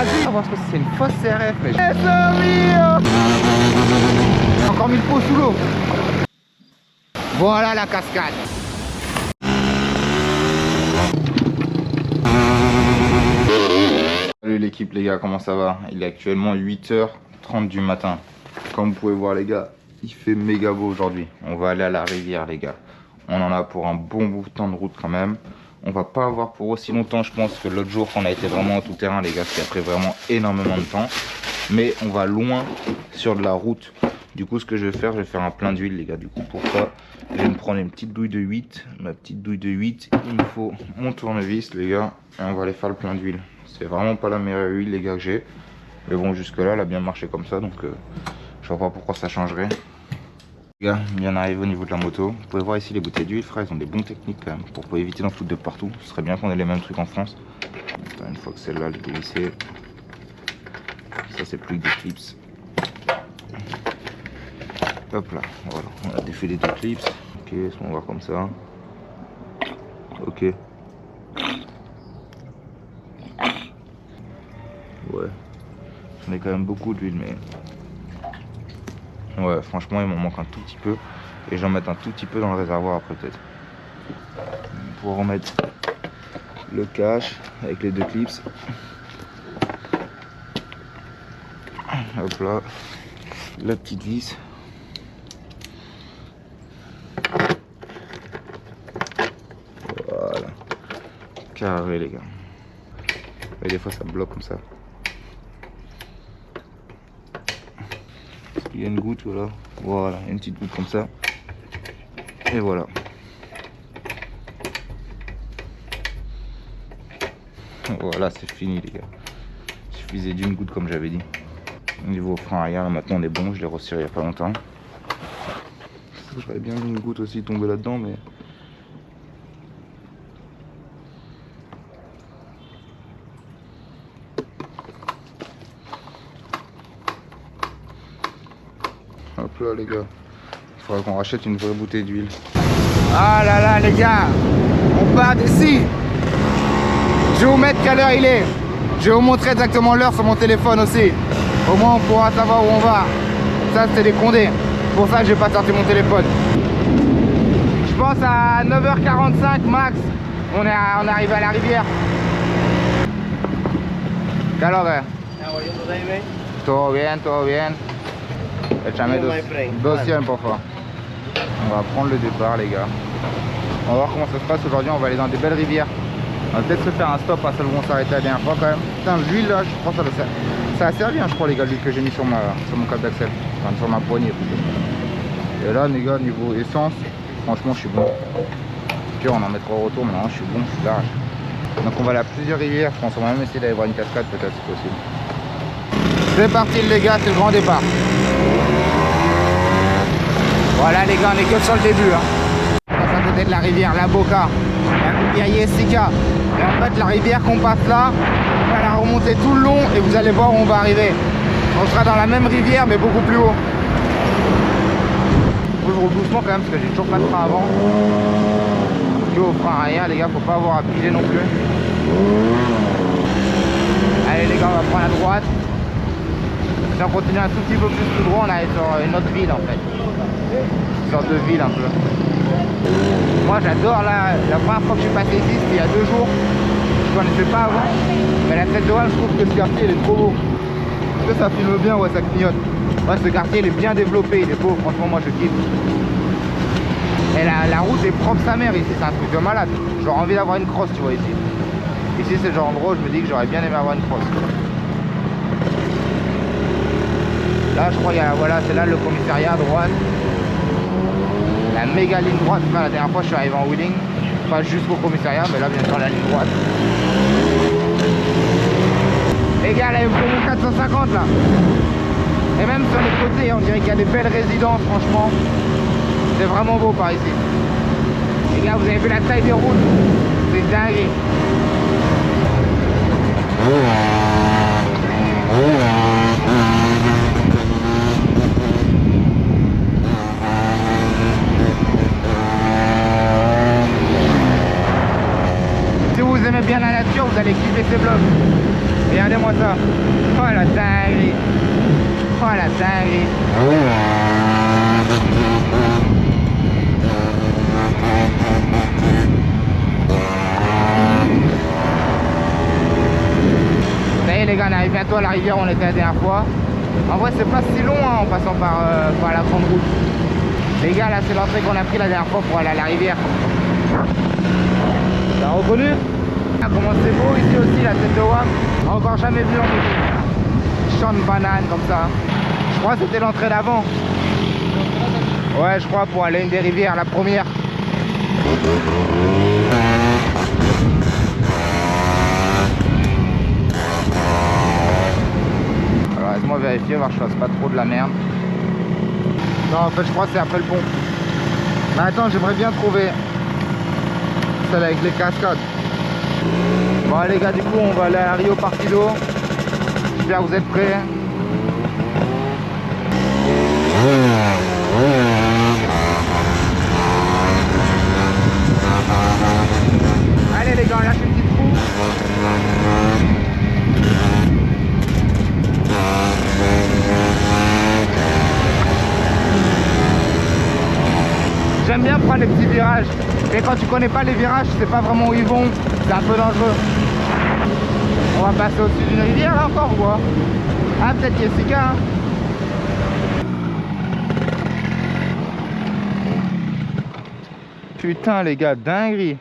vas-y. On va voir ce que c'est une fausse CRF, mais encore mis le pot sous l'eau. Voilà la cascade. Salut l'équipe les gars, comment ça va? Il est actuellement 8h30 du matin. Comme vous pouvez voir les gars, il fait méga beau aujourd'hui. On va aller à la rivière les gars. On en a pour un bon bout de temps de route quand même. On va pas avoir pour aussi longtemps je pense que l'autre jour qu'on a été vraiment en tout terrain les gars, ce qui a pris vraiment énormément de temps. Mais on va loin sur de la route. Du coup ce que je vais faire un plein d'huile les gars. Du coup pour ça je vais me prendre une petite douille de 8. Ma petite douille de 8, il me faut mon tournevis les gars. Et on va aller faire le plein d'huile. C'est vraiment pas la meilleure huile les gars que j'ai. Mais bon jusque là elle a bien marché comme ça donc je vois pas pourquoi ça changerait. Les gars, bien arrivé au niveau de la moto. Vous pouvez voir ici les bouteilles d'huile, frère, ils ont des bonnes techniques quand même pour éviter d'en foutre de partout. Ce serait bien qu'on ait les mêmes trucs en France. Une fois que celle-là, elle est glissée. Ça, c'est plus que des clips. Hop là, voilà, on a défait les deux clips. Ok, on va comme ça. Ok. Ouais, j'en ai quand même beaucoup d'huile, mais... Ouais, franchement, il m'en manque un tout petit peu. Et j'en mets un tout petit peu dans le réservoir après peut-être. Pour remettre le cache avec les deux clips. Hop là. La petite vis. Voilà. Carré les gars. Et des fois ça bloque comme ça. Il y a une goutte, voilà. Voilà, une petite goutte comme ça. Et voilà. Voilà, c'est fini les gars. Il suffisait d'une goutte comme j'avais dit. Au niveau frein arrière, là, maintenant on est bon. Je l'ai retiré il n'y a pas longtemps. J'aurais bien vu une goutte aussi tomber là-dedans, mais... Hop là les gars, il faudra qu'on rachète une vraie bouteille d'huile. Ah là là les gars, on part d'ici. Je vais vous mettre quelle heure il est. Je vais vous montrer exactement l'heure sur mon téléphone aussi. Au moins on pourra savoir où on va. Ça c'est des condés. Pour ça j'ai pas sorti mon téléphone. Je pense à 9h45 max. On est arrivé à la rivière. ¿Qué lo que? Todo bien, todo bien. Échame 200 pour fois. On va prendre le départ les gars. On va voir comment ça se passe aujourd'hui. On va aller dans des belles rivières. On va peut-être se faire un stop à celle où on s'arrêtait la dernière fois quand même. Putain l'huile là je pense que ça a servi hein, je crois les gars l'huile que j'ai mis sur mon câble d'accel. Enfin sur ma poignée plutôt. Et là les gars niveau essence, franchement je suis bon. Puis on en mettra au retour mais non je suis bon, je suis large. Donc on va aller à plusieurs rivières. Je pense qu'on va même essayer d'aller voir une cascade peut-être si possible. C'est parti les gars, c'est le grand départ. Voilà les gars, on est que sur le début hein. On passe à côté de la rivière, la Boca. Il y a Jessica. Et en fait la rivière qu'on passe là, on va la remonter tout le long et vous allez voir où on va arriver. On sera dans la même rivière mais beaucoup plus haut. Je roule doucement quand même parce que j'ai toujours pas de frein avant. Que au frein arrière les gars, faut pas avoir à piler non plus. Allez les gars, on va prendre à droite. Si on continue un tout petit peu plus tout droit, on arrive sur une autre ville en fait. Une sorte de ville un peu. Moi j'adore là, la première fois que je suis passé ici c'était il y a 2 jours. Je connaissais pas avant. Mais la tête de Val, je trouve que ce quartier il est trop beau. Est-ce que ça filme bien? Ouais ça clignote. Ouais ce quartier il est bien développé, il est beau, franchement moi je kiffe. Et la route est propre sa mère ici, c'est un truc de malade. J'aurais envie d'avoir une crosse tu vois ici. Ici c'est le genre d'endroit où je me dis que j'aurais bien aimé avoir une crosse. Là je crois qu'il y a, voilà c'est là le commissariat à droite. La méga ligne droite, enfin, la dernière fois je suis arrivé en wheeling, pas jusqu'au commissariat mais là bien sûr la ligne droite. Les gars là il me faut mon 450 là. Et même sur les côtés on dirait qu'il y a des belles résidences franchement. C'est vraiment beau par ici. Les gars, vous avez vu la taille des routes. C'est dingue. Si vous aimez bien la nature, vous allez kiffer ces vlogs. Et un regardez-moi ça. Oh la dinguerie. Oh la dinguerie. Ça y est les gars, on arrive bientôt à la rivière où on était la dernière fois. En vrai c'est pas si long hein, en passant par la grande route. Les gars là c'est l'entrée qu'on a pris la dernière fois pour aller à la rivière. T'as reconnu? Ah, comment c'est beau ici aussi la tête de WAM. Encore jamais vu en fait. Champ de bananes comme ça. Je crois que c'était l'entrée d'avant. Ouais je crois pour aller à une des rivières, la première. Alors laisse-moi vérifier, voir que je fasse pas trop de la merde. Non en fait je crois que c'est après le pont. Mais attends j'aimerais bien trouver celle avec les cascades. Bon les gars du coup on va aller à Rio Partido. J'espère que vous êtes prêts. Allez les gars on lâche une petite roue. J'aime bien prendre les petits virages. Mais quand tu connais pas les virages, tu sais pas vraiment où ils vont. C'est un peu dangereux. On va passer au-dessus d'une rivière là encore ou quoi? Ah peut-être Jessica hein. Putain les gars, dinguerie.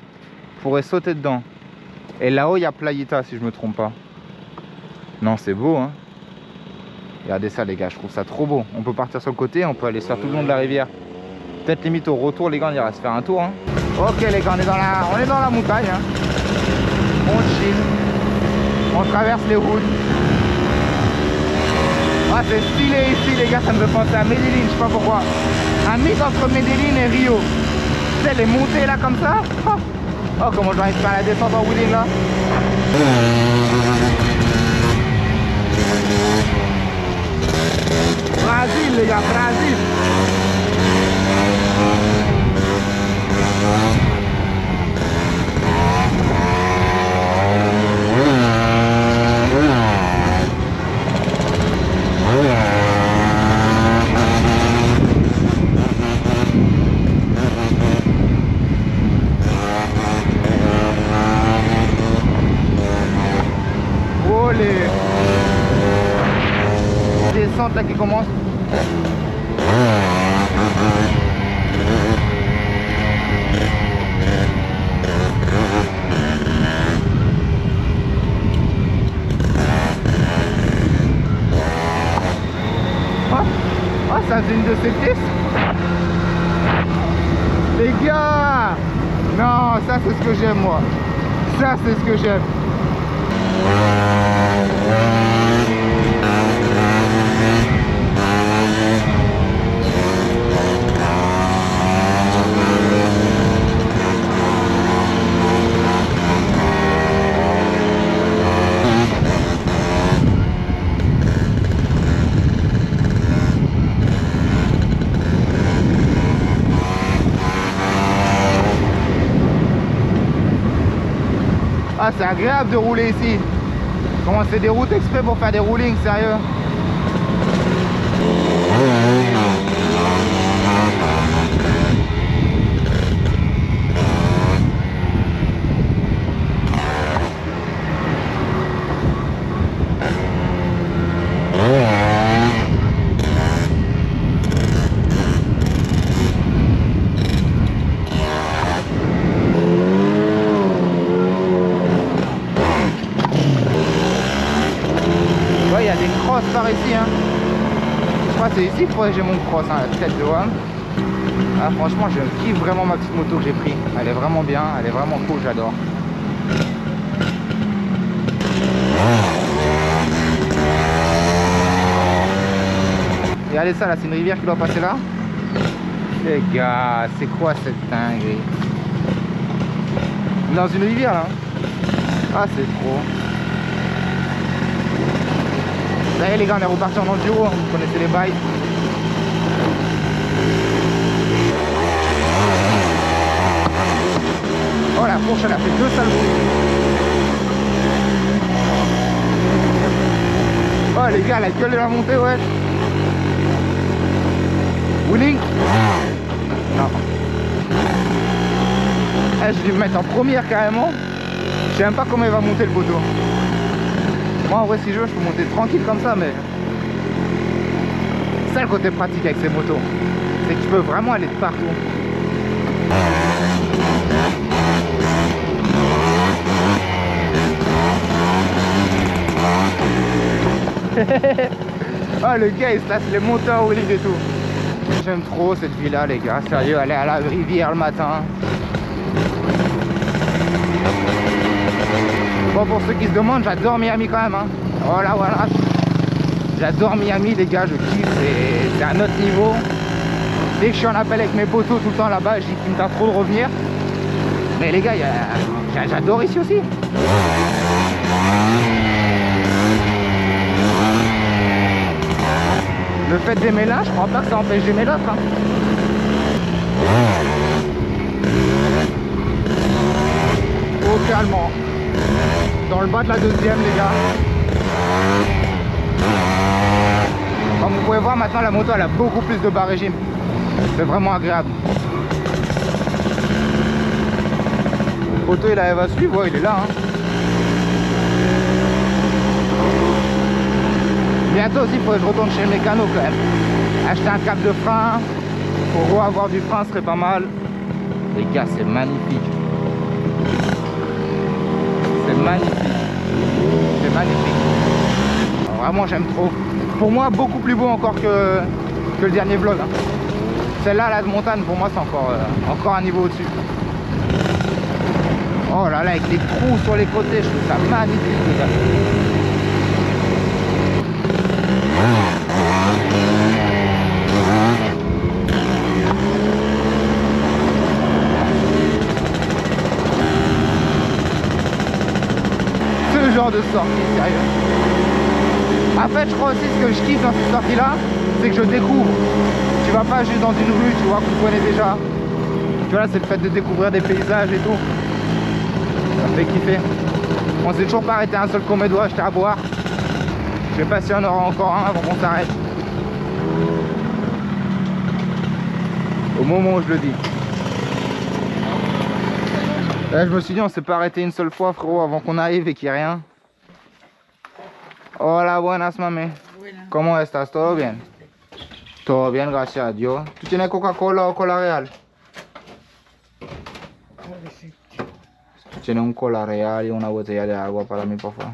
Pourrait sauter dedans. Et là-haut il y a Playita si je me trompe pas. Non c'est beau hein. Regardez ça les gars, je trouve ça trop beau. On peut partir sur le côté, on peut aller se faire tout le long de la rivière. Peut-être limite au retour les gars on ira se faire un tour hein. Ok les gars on est dans la montagne hein. On chill. On traverse les routes. Ah c'est stylé ici les gars, ça me fait penser à Medellin, je sais pas pourquoi. Un mix entre Medellin et Rio. Tu sais les montées là comme ça. Oh comment je vais faire la descente en wheeling là. Brésil les gars, Brésil. Oh les descentes là qui commencent. Oh, ça c'est une de ces pistes. Les gars, non, ça c'est ce que j'aime moi. Ça c'est ce que j'aime. Ah c'est agréable de rouler ici. Comment c'est des routes exprès pour faire des roulings, sérieux. Il y a des crosses par ici hein. Je crois que c'est ici qu'il faudrait que j'ai mon cross hein, la tête de WAM. Ah, franchement je kiffe vraiment ma petite moto que j'ai pris. Elle est vraiment bien, elle est vraiment cool, j'adore. Regardez ça là, c'est une rivière qui doit passer là. Les gars, c'est quoi cette dinguerie? Dans une rivière là. Ah c'est trop. Ça y est les gars, on est reparti en enduro, vous connaissez les bails. Oh la fourche elle a fait deux salles. Oh les gars, la gueule de la montée, ouais. Wheeling? Non. Eh, je vais me mettre en première carrément. Je sais même pas comment il va monter le poteau. Moi en vrai si je veux, je peux monter tranquille comme ça, mais c'est ça le côté pratique avec ces motos. C'est que tu peux vraiment aller de partout. Oh le gars il se laisse les moteurs au lit et tout. J'aime trop cette vie là les gars, sérieux, aller à la rivière le matin. Bon pour ceux qui se demandent, j'adore Miami quand même hein. Voilà voilà. J'adore Miami les gars, je kiffe, c'est un autre niveau. Dès que je suis en appel avec mes potos tout le temps là-bas, je dis qu'il me tente trop de revenir. Mais les gars, j'adore ici aussi. Le fait d'aimer l'un, je crois pas que ça empêche d'aimer l'autre. Hein. Totalement. Dans le bas de la deuxième, les gars. Comme vous pouvez voir, maintenant la moto elle a beaucoup plus de bas régime. C'est vraiment agréable. Le poteau il arrive à suivre, ouais, il est là. Hein. Bientôt aussi, il faudrait que je retourne chez le mécano quand même. Acheter un câble de frein. Pour avoir du frein, ce serait pas mal. Les gars, c'est magnifique. C'est magnifique. C'est magnifique. Alors, vraiment, j'aime trop. Pour moi, beaucoup plus beau encore que le dernier vlog. Hein. Celle-là, la de montagne, pour moi, c'est encore un niveau au-dessus. Oh là là, avec les trous sur les côtés, je trouve ça magnifique, les gars. Ce genre de sortie, sérieux. En fait, je crois aussi ce que je kiffe dans cette sortie-là, c'est que je découvre. Tu vas pas juste dans une rue, tu vois, que tu connais déjà. Tu vois, c'est le fait de découvrir des paysages et tout. Ça me fait kiffer. On s'est toujours pas arrêté un seul comédo à acheter à boire. Je sais pas si on aura encore un avant qu'on s'arrête. Au moment où je le dis. Là, je me suis dit, on s'est pas arrêté une seule fois, frérot, avant qu'on arrive et qu'il n'y ait rien. Hola, buenas, mami. Buenas. ¿Cómo estás? ¿Todo bien? Todo bien, gracias a Dios. ¿Tú tienes Coca-Cola o Cola Real? Sí. ¿Tienes un Cola Real y una botella de agua para mí, por favor?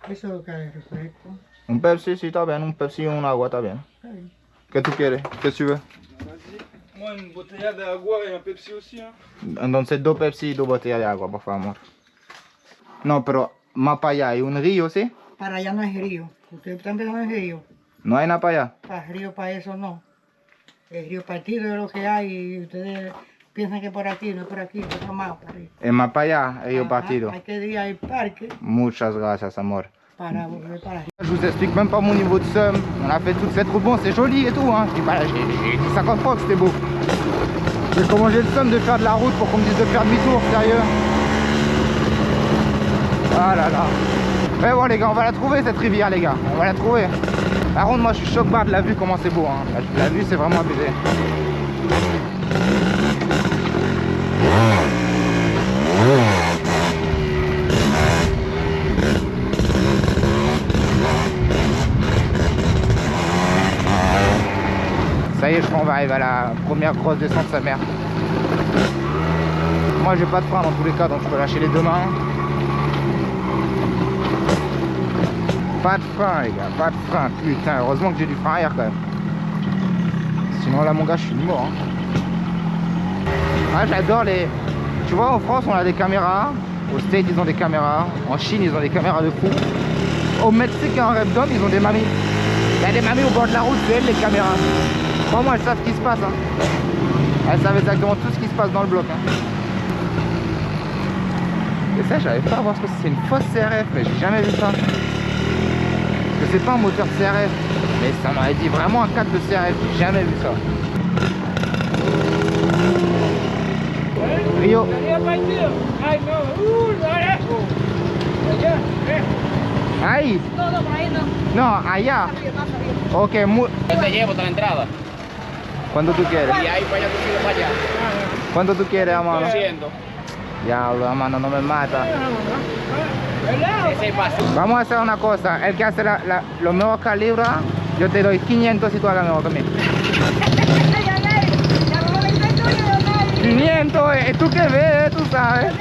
Eso que es refresco. Un Pepsi, sí, está bien. Un Pepsi y un agua, está bien. ¿Qué tú quieres? ¿Qué tu veux? Moi, une botella de agua et un Pepsi aussi. Hein. Entonces, dos Pepsi y dos botellas de agua, por favor. No, pero más para allá, ¿hay un río, sí? Para allá no es río. Ustedes están pensando en río. No hay nada para allá. Para río, para eso no. El río partido es lo que hay y ustedes piensan que por aquí, no es por aquí, es más para arriba. Es más para allá, río Ajá, partido. hay que ir al parque Muchas gracias, amor. para volver para arriba. Je vous explique même pas mon niveau de somme. On a fait toute cette route. Bon, c'est joli et tout. Hein. J'ai dit 50 fois que c'était beau. Mais comment j'ai le somme de faire de la route pour qu'on me dise de faire demi-tour, sérieux? Ah là là. Mais bon les gars, on va la trouver cette rivière les gars. On va la trouver. Par contre moi je suis choc-barre de la vue, comment c'est beau. Hein. La vue c'est vraiment abusé. Ça y est, je crois qu'on va arriver à la première grosse descente de sa mère. Moi j'ai pas de frein dans tous les cas, donc je peux lâcher les deux mains. Pas de frein les gars, pas de frein. Putain, heureusement que j'ai du frein arrière quand même. Sinon là mon gars, je suis mort. Hein. Ah, j'adore les... Tu vois, en France on a des caméras. Au States ils ont des caméras. En Chine ils ont des caméras de fou. Au Mexique et en Repdom ils ont des mamies. Il y a des mamies au bord de la route, c'est elles les caméras. Vraiment elles savent ce qui se passe. Hein. Elles savent exactement tout ce qui se passe dans le bloc. Hein. Et ça j'arrive pas à voir ce que c'est, une fausse CRF, mais j'ai jamais vu ça. Parce que c'est pas un moteur CRF, mais ça m'aurait dit vraiment un 4 de CRF, j'ai jamais vu ça. Rio. Ahí. No, no, por ahí no. No, allá. Más arriba. Ok, Yo te llevo hasta la entrada. cuando tú quieres. Y ahí para allá tú sigues para allá. Cuando tú quieres, hermano. Siendo. Diablo, hermano, no me mata. Ese paso. Vamos a hacer una cosa. El que hace los nuevos calibros, yo te doy 500 si tú hagas mejor que mí. 500, tú que ves, tú sabes.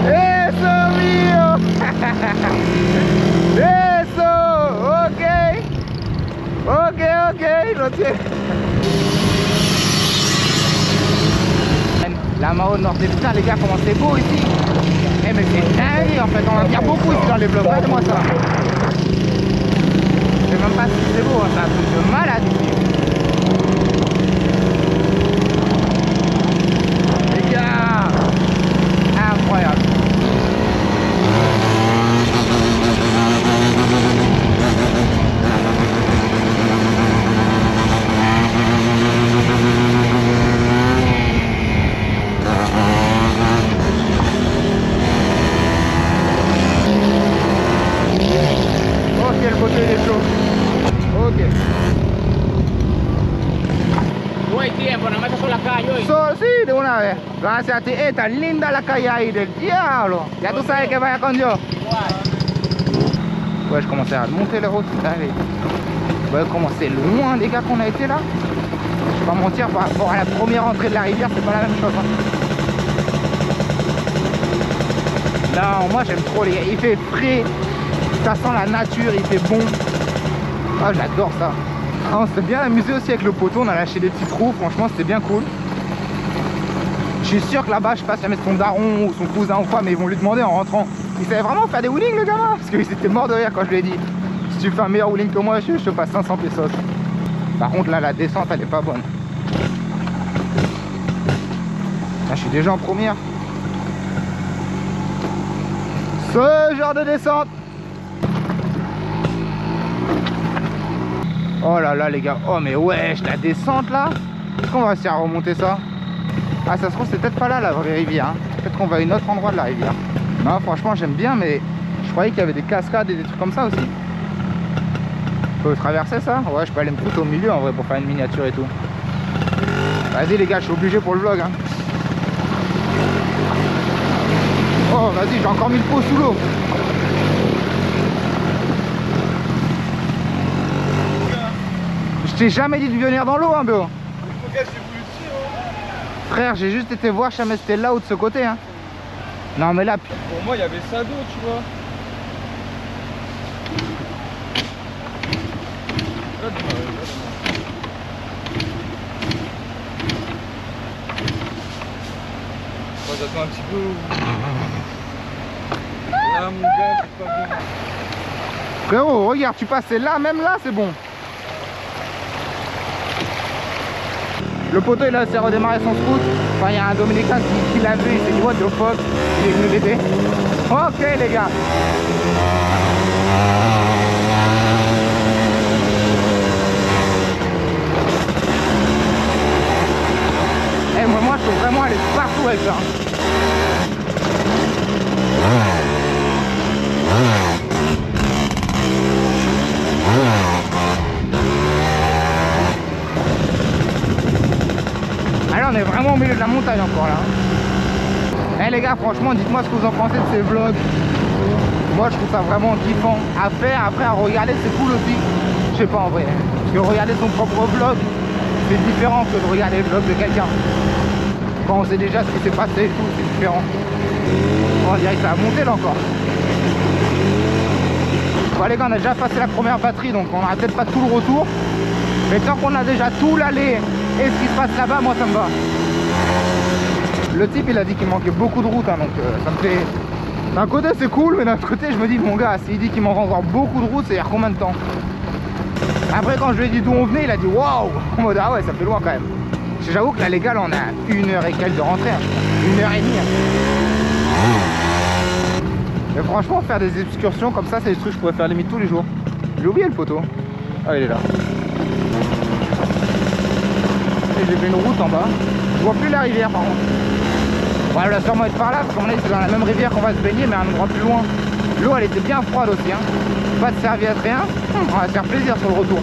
¡Eso, mío! ¡Eso! Ok. Ok, lo tiene. La Mao Nord, c'est putain les gars, comment c'est beau ici. Eh mais c'est dingue en fait, on va venir beaucoup ici dans les blocs, regardez-moi ça. Je sais même pas si c'est beau, hein, c'est un truc de malade ici. Les gars, incroyable. Ok, le côté il est chaud. Ok. No hay tiempo, nada más eso es la calle hoy. Sí, de una vez. Gracias a ti. Tan linda la calle ahí del diablo. Ya tú sabes que vaya con Dios. Ouais, je commençais à monter les routes. Ouais, comment c'est loin les gars qu'on a été là. Je vais pas mentir, par rapport à la première entrée de la rivière, c'est pas la même chose. Hein. Non, moi j'aime trop les gars. Il fait frais, ça sent la nature, il fait bon. Ah, j'adore ça. Ah, on s'est bien amusé aussi avec le poteau, on a lâché des petits trous, franchement c'était bien cool. Je suis sûr que là-bas, je sais pas si jamais son daron ou son cousin ou quoi, mais ils vont lui demander en rentrant. Il savait vraiment faire des wheelings le gamin, parce qu'ils étaient morts de rire quand je lui ai dit si tu fais un meilleur wheeling que moi, je te passe 500 pesos. Par contre là, la descente elle est pas bonne. Là, je suis déjà en première. Ce genre de descente. Oh là là les gars, oh mais wesh, la descente là. Est-ce qu'on va réussir à remonter ça? Ah, ça se trouve c'est peut-être pas là la vraie rivière, hein. Peut-être qu'on va à un autre endroit de la rivière. Non, franchement j'aime bien, mais je croyais qu'il y avait des cascades et des trucs comme ça aussi. Je peux traverser ça? Ouais, je peux aller me foutre au milieu en vrai pour faire une miniature et tout. Vas-y les gars, je suis obligé pour le vlog, hein. Oh vas-y, j'ai encore mis le pot sous l'eau. Je t'ai jamais dit de venir dans l'eau, hein, Béo. Frère, j'ai juste été voir, je savais c'était là ou de ce côté, hein. Non, mais là. Pour moi, il y avait ça d'eau, tu vois. Moi, j'attends un petit peu. Là, mon gars, c'est pas bon. Frérot, regarde, tu passais là, même là, c'est bon. Le poteau il a s'est redémarré son scoot. Enfin, il y a un Dominicain qui l'a vu, il s'est dit what the fuck, il est venu l'aider. Ok les gars. Eh, moi je peux vraiment aller partout avec ça. Alors on est vraiment au milieu de la montagne encore là. Eh les gars, franchement dites-moi ce que vous en pensez de ces vlogs. Moi je trouve ça vraiment kiffant à faire, après à regarder c'est cool aussi. Je sais pas en vrai, parce que regarder son propre vlog c'est différent que de regarder le vlog de quelqu'un. Quand on sait déjà ce qui s'est passé et tout, c'est différent. On dirait que ça a monté là encore. Bon les gars, on a déjà passé la première batterie, donc on n'aura peut-être pas tout le retour. Mais tant qu'on a déjà tout l'aller et ce qui se passe là-bas, moi ça me va. Le type il a dit qu'il manquait beaucoup de route, hein, donc ça me fait... D'un côté c'est cool, mais d'un autre côté je me dis mon gars, s'il dit qu'il manque encore beaucoup de route, c'est il y a combien de temps? Après quand je lui ai dit d'où on venait, il a dit waouh. En mode ah ouais, ça fait loin quand même. J'avoue que là les gars, là, on a 1h et quelques de rentrée, hein, 1h30. Mais franchement, faire des excursions comme ça, c'est des trucs que je pourrais faire limite tous les jours. J'ai oublié le poteau. Ah, il est là. Et j'ai fait une route en bas. Je vois plus la rivière par contre. Bon, elle va sûrement être par là, parce qu'on est dans la même rivière qu'on va se baigner, mais à un endroit plus loin. L'eau, elle était bien froide aussi, hein. Pas de serviette, rien. On va se faire plaisir sur le retour.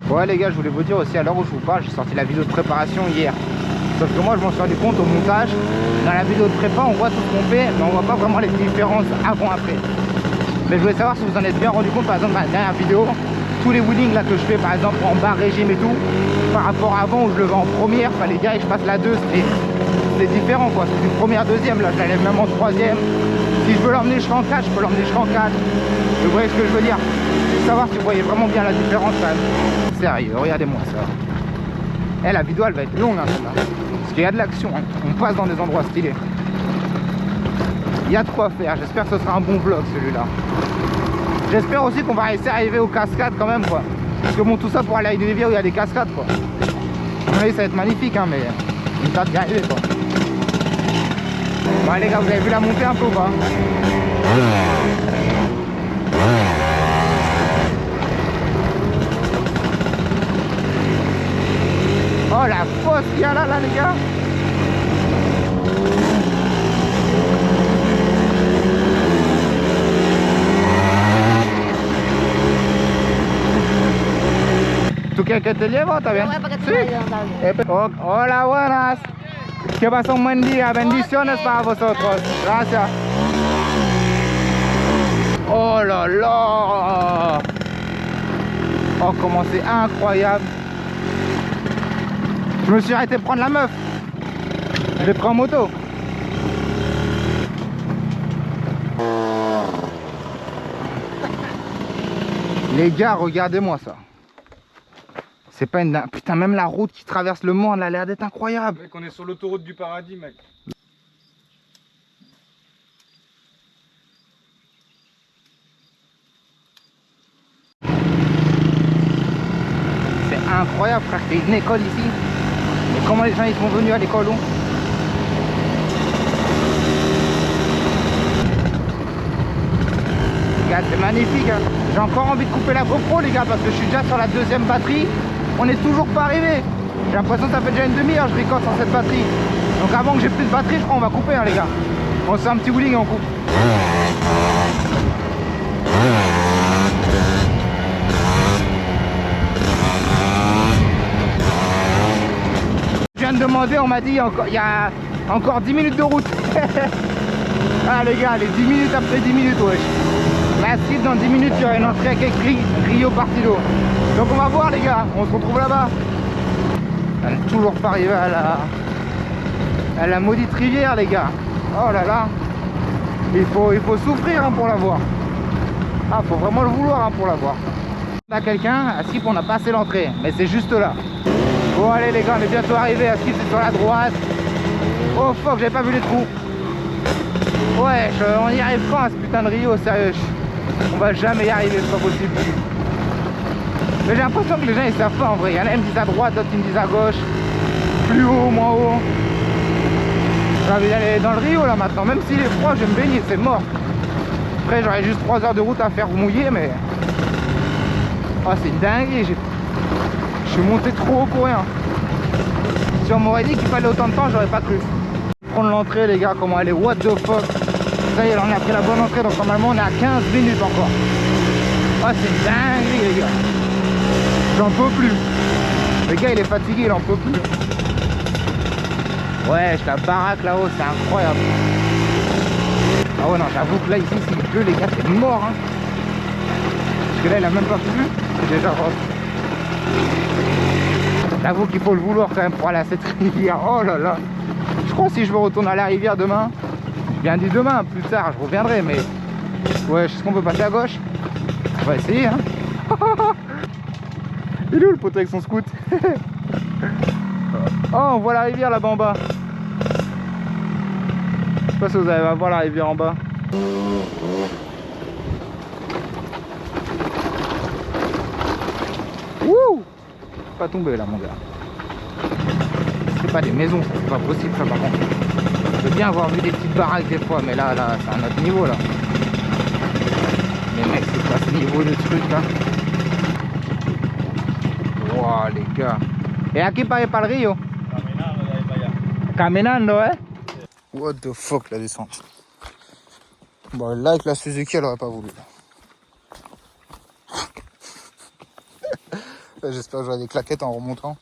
Ouais les gars, je voulais vous dire aussi, à l'heure où je vous parle, j'ai sorti la vidéo de préparation hier. Sauf que moi, je m'en suis rendu compte au montage. Dans la vidéo de prépa, on voit tout ce qu'on fait, mais on voit pas vraiment les différences avant-après. Mais je voulais savoir si vous en êtes bien rendu compte, par exemple, dans la dernière vidéo, tous les woodings là que je fais, par exemple, en bas régime et tout, par rapport à avant où je le vais en première, fallait direct que je passe la 2, c'était différent quoi. C'est une première, deuxième, là je l'enlève même en troisième. Si je veux l'emmener jusqu'en 4, je peux l'emmener jusqu'en 4. Vous voyez ce que je veux dire? Je veux savoir si vous voyez vraiment bien la différence quand même. Sérieux, regardez-moi ça. Eh, la vidéo elle va être longue hein, là. Parce qu'il y a de l'action, hein. On passe dans des endroits stylés. Il y a de quoi faire, j'espère que ce sera un bon vlog celui-là. J'espère aussi qu'on va réussir à arriver aux cascades quand même quoi. Parce que bon, tout ça pour aller à une rivière où il y a des cascades quoi. Oui, ça va être magnifique hein, mais une tâche d'y arriver quoi. Bon les gars, vous avez vu la montée un peu ou pas? Oh la fosse qu'il y a là les gars. ¿Tú quieres que te llevo? ¿Está bien? Sí. Hola, buenas. Que pasen un buen día. Bendiciones para vosotros. Gracias. Oh là là. Oh, comment c'est incroyable. Je me suis arrêté prendre la meuf. Je l'ai pris en moto. Les gars, regardez-moi ça. C'est pas une... Putain, même la route qui traverse le monde, elle a l'air d'être incroyable. Mec, on est sur l'autoroute du paradis, mec. C'est incroyable, frère. Il y a une école ici. Mais comment les gens ils sont venus à l'école où? Regarde, c'est magnifique. Hein. J'ai encore envie de couper la GoPro, les gars, parce que je suis déjà sur la deuxième batterie. On n'est toujours pas arrivé. J'ai l'impression que ça fait déjà une demi-heure que je record sur cette batterie. Donc avant que j'ai plus de batterie, je crois qu'on va couper hein, les gars. On se fait un petit wheeling et on coupe. Je viens de demander, on m'a dit il y a encore 10 minutes de route. Ah les gars, les 10 minutes après 10 minutes, wesh. Là, si dans 10 minutes, il y aura une entrée avec écrit Rio Partido. Donc on va voir les gars, on se retrouve là-bas. Elle n'est toujours pas arrivée à la maudite rivière les gars. Oh là là. Il faut souffrir hein, pour la voir. Ah, faut vraiment le vouloir hein, pour la voir. On a quelqu'un, à Skip on a passé l'entrée, mais c'est juste là. Bon allez les gars, on est bientôt arrivé, à Skip c'est sur la droite. Oh fuck, j'avais pas vu les trous. Ouais, on y arrive quand à ce putain de Rio, sérieux. On va jamais y arriver, c'est pas possible. Mais j'ai l'impression que les gens ils savent pas en vrai. Il y en a qui me disent à droite, d'autres qui me disent à gauche. Plus haut, moins haut. J'ai envie d'aller dans le Rio là maintenant. Même s'il est froid, je vais me baigner, c'est mort. Après j'aurais juste 3 heures de route à faire mouiller, mais... Oh c'est une dinguerie. Je suis monté trop haut pour rien. Si on m'aurait dit qu'il fallait autant de temps, j'aurais pas cru. Prendre l'entrée les gars, comment elle est, what the fuck. Ça y est, on a pris la bonne entrée, donc normalement on est à 15 minutes encore. Oh c'est une dinguerie les gars. J'en peux plus. Le gars il est fatigué, il en peut plus. Ouais, la baraque là-haut, c'est incroyable. Ah ouais non, j'avoue que là ici s'il pleut les gars c'est mort hein. Parce que là il a même pas plu, c'est déjà rough. J'avoue qu'il faut le vouloir quand même pour aller à cette rivière. Oh là là. Je crois que si je veux retourner à la rivière demain, je viens dit demain, plus tard je reviendrai mais... Ouais, est-ce qu'on peut passer à gauche? On va essayer hein. Il est où le poteau avec son scoot? Oh, on voit la rivière là-bas en bas. Je sais pas si vous allez voir la rivière en bas. Ouh! Pas tombé là mon gars. c'est pas des maisons, ça, c'est pas possible ça par contre. Je veux bien avoir vu des petites baraques des fois, mais là c'est un autre niveau là. Mais mec, c'est pas ce niveau de truc là. Wow les gars. Et aquí para el río? Caminando de ahí para allá. Caminando, hein? What the fuck la descente. Bon là avec la Suzuki elle aurait pas voulu. J'espère que j'aurai des claquettes en remontant.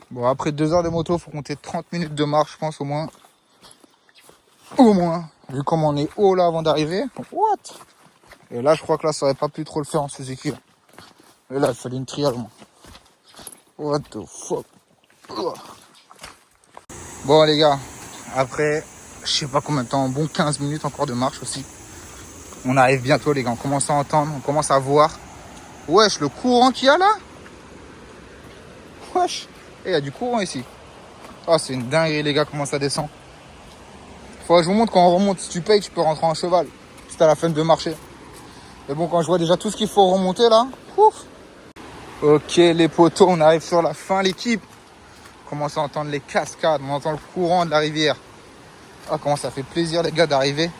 Bon après 2 heures de moto, faut compter 30 minutes de marche je pense au moins. Au moins. Vu comme on est haut là avant d'arriver. What? Et là je crois que là ça aurait pas pu trop le faire en Suzuki. Là. Et là il fallait une trial au moins. What the fuck. Bon les gars, après je sais pas combien de temps, bon 15 minutes encore de marche aussi. On arrive bientôt les gars, on commence à entendre, on commence à voir. Wesh, le courant qu'il y a là. Wesh. Et il y a du courant ici. Oh c'est une dinguerie les gars, comment ça descend. Faut que je vous montre quand on remonte, si tu payes tu peux rentrer en cheval. C'est à la fin de marcher. Mais bon quand je vois déjà tout ce qu'il faut remonter là. Ouf. Ok les potos, on arrive sur la fin l'équipe. On commence à entendre les cascades, on entend le courant de la rivière. Ah comment ça fait plaisir les gars d'arriver.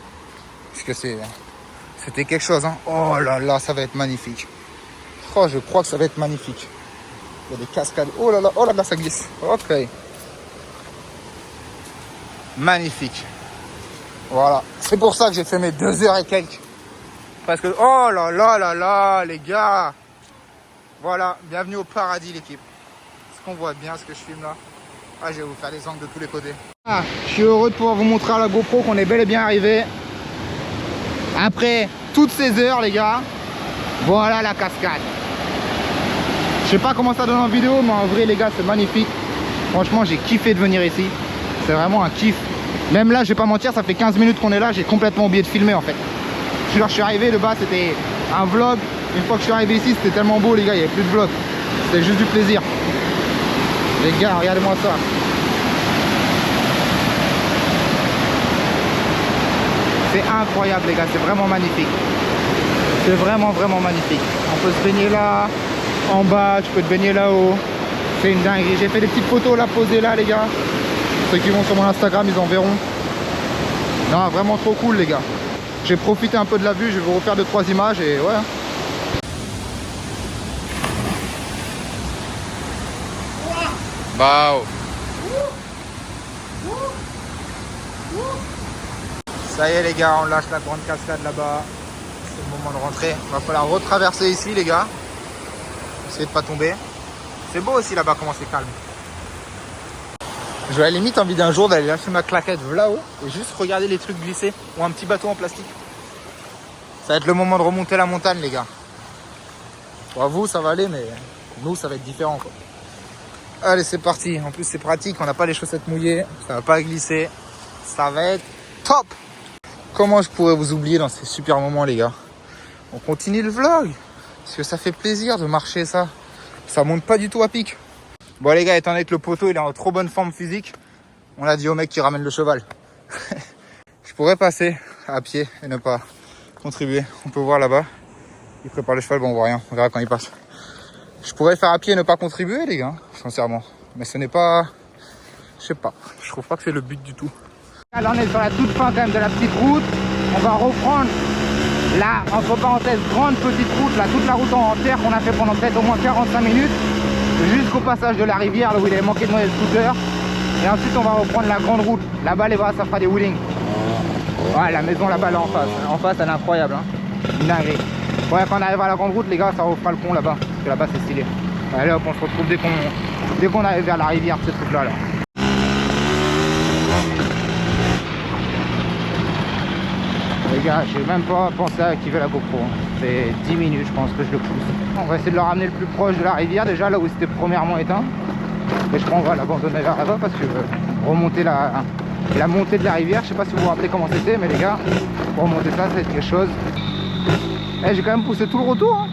Parce que c'était quelque chose hein. Oh là là ça va être magnifique. Oh je crois que ça va être magnifique. Il y a des cascades. Oh là là ça glisse. Ok. Magnifique. Voilà. C'est pour ça que j'ai fait mes 2 heures et quelques. Parce que oh là là là là les gars. Voilà, bienvenue au paradis l'équipe. Est-ce qu'on voit bien ce que je filme là? Ah, je vais vous faire des angles de tous les côtés. Ah, je suis heureux de pouvoir vous montrer à la GoPro qu'on est bel et bien arrivé. Après toutes ces heures les gars, voilà la cascade. Je sais pas comment ça donne en vidéo, mais en vrai les gars c'est magnifique. Franchement j'ai kiffé de venir ici. C'est vraiment un kiff. Même là je vais pas mentir, ça fait 15 minutes qu'on est là, j'ai complètement oublié de filmer en fait. Je suis arrivé, le bas c'était un vlog. Une fois que je suis arrivé ici, c'était tellement beau les gars, il n'y avait plus de vlog. C'était juste du plaisir. Les gars, regardez-moi ça. C'est incroyable les gars, c'est vraiment magnifique. C'est vraiment magnifique. On peut se baigner là, en bas, tu peux te baigner là-haut. C'est une dinguerie. J'ai fait des petites photos là, posées là les gars. Ceux qui vont sur mon Instagram, ils en verront. Non, vraiment trop cool les gars. J'ai profité un peu de la vue, je vais vous refaire 2-3 images et ouais. Wow. Ça y est les gars, on lâche la grande cascade là-bas. C'est le moment de rentrer. Il va falloir retraverser ici les gars. Essayer de pas tomber. C'est beau aussi là-bas comment c'est calme. J'aurais à la limite envie d'un jour d'aller lâcher ma claquette là-haut et juste regarder les trucs glisser. Ou un petit bateau en plastique. Ça va être le moment de remonter la montagne les gars. Pour vous ça va aller mais nous ça va être différent quoi. Allez c'est parti, en plus c'est pratique, on n'a pas les chaussettes mouillées, ça va pas glisser, ça va être top. Comment je pourrais vous oublier dans ces super moments les gars. On continue le vlog, parce que ça fait plaisir de marcher ça, ça monte pas du tout à pic. Bon les gars, étant donné que le poteau il est en trop bonne forme physique, on a dit au mec qui ramène le cheval. Je pourrais passer à pied et ne pas contribuer, on peut voir là-bas, il prépare le cheval, bon on voit rien, on verra quand il passe. Je pourrais faire à pied et ne pas contribuer les gars, sincèrement. Mais ce n'est pas... Je sais pas, je trouve pas que c'est le but du tout. Là on est sur la toute fin quand même de la petite route. On va reprendre la, entre parenthèses, grande petite route, là, toute la route en terre qu'on a fait pendant peut-être au moins 45 minutes. Jusqu'au passage de la rivière, là où il avait manqué de noyer le scooter. Et ensuite on va reprendre la grande route. Là-bas les bras ça fera des wheelings. Ouais la maison là-bas là en face. En face elle est incroyable hein. Une dinguerie. Ouais quand on arrive à la grande route les gars ça refera le pont là-bas. Parce que là-bas c'est stylé. Allez hop on se retrouve dès qu'on arrive vers la rivière ces trucs là. Les gars j'ai même pas pensé à activer la GoPro. C'est 10 minutes je pense que je le pousse. On va essayer de le ramener le plus proche de la rivière déjà là où c'était premièrement éteint. Et je crois qu'on va l'abandonner vers là-bas parce que remonter la montée de la rivière, je sais pas si vous vous rappelez comment c'était mais les gars, pour remonter ça c'est quelque chose. Eh, j'ai quand même poussé tout le retour hein.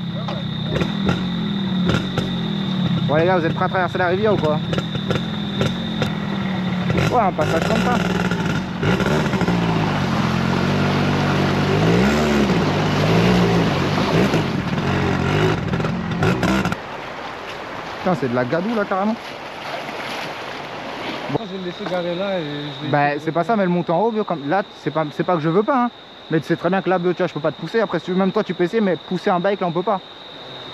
Bon les gars, vous êtes prêts à traverser la rivière ou quoi? Ouais, un passage comme ça. Putain, c'est de la gadoue là carrément. J'ai laissé garer là et je l'ai... Bah c'est pas ça, mais le monter en haut, bio, comme là, c'est pas que je veux pas, hein. Mais tu sais très bien que là, bio, tu vois, je peux pas te pousser. Après, si tu veux, même toi, tu peux essayer, mais pousser un bike, là, on peut pas.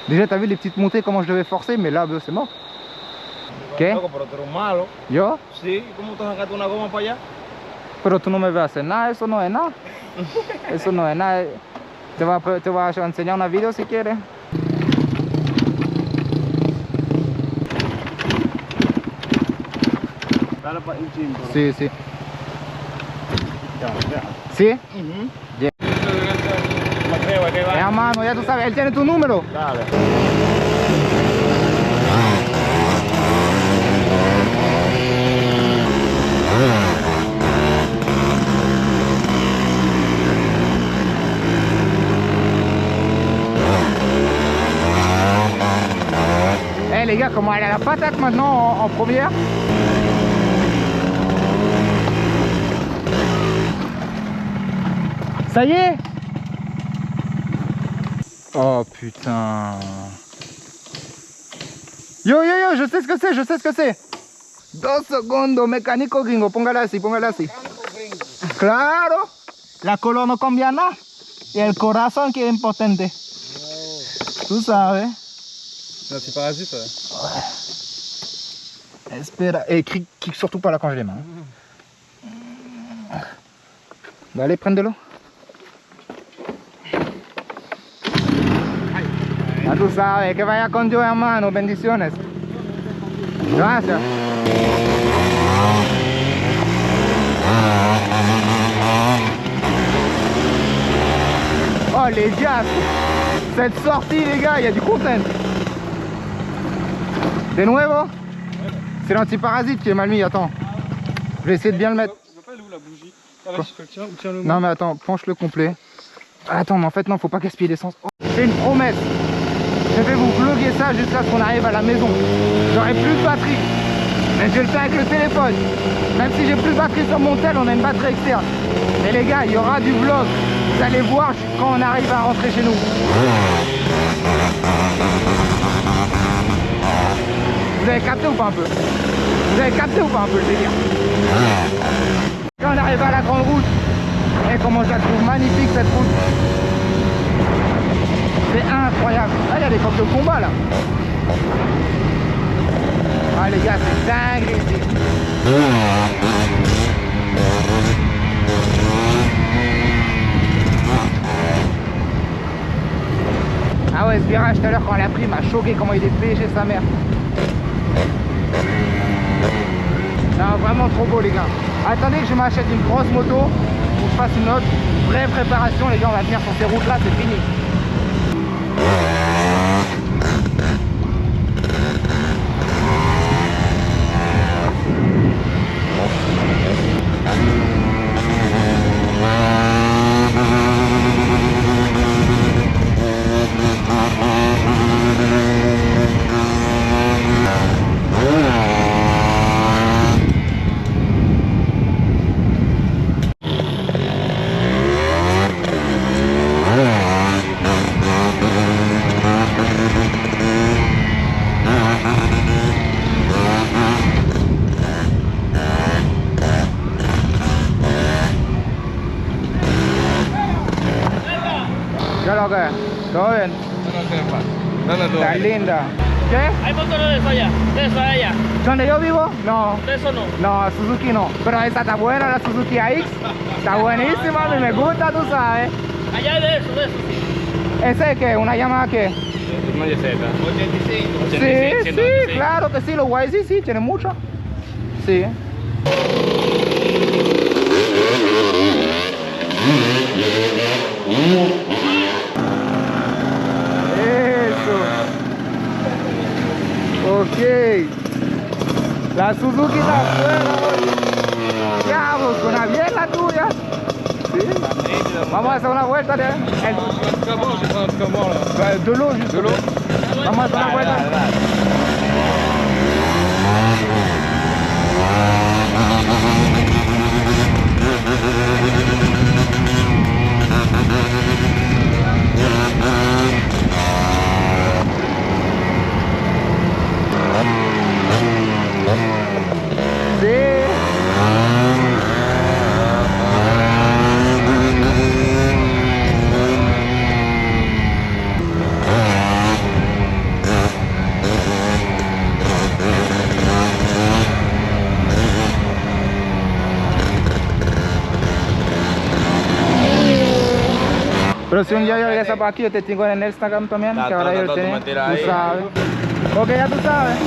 Déjà, t'as vu les petites montées, comment je devais forcer, mais là, bio, c'est mort. ¿Qué? Loco, pero tú eres malo. Yo? Sí, ¿cómo te sacaste una goma para allá? Pero tú no me ves hacer nada, eso no es nada. Eso no es nada. Te voy a enseñar una video si quieres. Dale para un chingo. Sí, sí. Ya. ¿Sí? Me creo que va. Mano, ya tú sabes, él tiene tu número. Dale. Les gars, comment elle a la patate maintenant en première? Ça y est? Oh putain. Yo, je sais ce que c'est, Dos segundos, mecánico gringo, póngala así. Claro, la color no cambia nada. Y el corazón que es importante. Tú sabes. C'est parasite, ça. Espera. Et clique surtout pas là quand j'ai les mains. Bah, allez, prendre de l'eau. Ya tú sabes, que vaya con Dios, hermano. Bendiciones. Gracias. Oh les jazz. Cette sortie les gars, il y a du content. De nuevo. C'est l'antiparasite qui est mal mis, attends. Je vais essayer de bien le mettre. Je vois pas où la bougie. Ah, vas-y, je te le tiens, Non mais attends, penche le complet. Attends, mais en fait non, faut pas gaspiller l'essence. Oh, c'est une promesse. Je vais vous vlogger ça jusqu'à ce qu'on arrive à la maison. J'aurai plus de batterie. Mais je vais le faire avec le téléphone. Même si j'ai plus de batterie sur mon tel, on a une batterie externe. Mais les gars, il y aura du vlog. Vous allez voir quand on arrive à rentrer chez nous. Vous avez capté ou pas un peu? Vous avez capté ou pas un peu le délire? Quand on arrive à la grande route, et comment je la trouve magnifique cette route. C'est incroyable. Ah, il y a des coques de combat là. Ah les gars, c'est dingue ici. Ah ouais, ce virage tout à l'heure quand elle a pris m'a choqué comment il est pêché sa mère. Non, vraiment trop beau les gars. Attendez que je m'achète une grosse moto pour que je fasse une autre vraie préparation les gars, on va venir sur ces routes là, c'est fini. ¿Qué es lo que es? ¿Todo bien? Está linda. ¿Qué? Hay motores de eso allá, de eso allá. ¿Donde yo vivo? No. De eso no. No, Suzuki no. Pero esa está buena, la Suzuki AX. Está buenísima, a mí me gusta, tú sabes. Allá hay de eso sí. ¿Ese qué? ¿Una Yamaha qué? Una Yeseta. 85. Sí, sí, claro que sí, los YZ sí, tienen mucho. Sí. Eso. Ok. La Suzuki está buena. Diablo, suena bien la tuya. Sí. Vamos a hacer una vuelta de l'eau, juste de l'eau. Vamos a hacer una vuelta. Pero si un día yo regresa para aquí, yo te tengo en el Instagram también, que ahora yo lo tengo, tú sabes. Ok, ya tú sabes.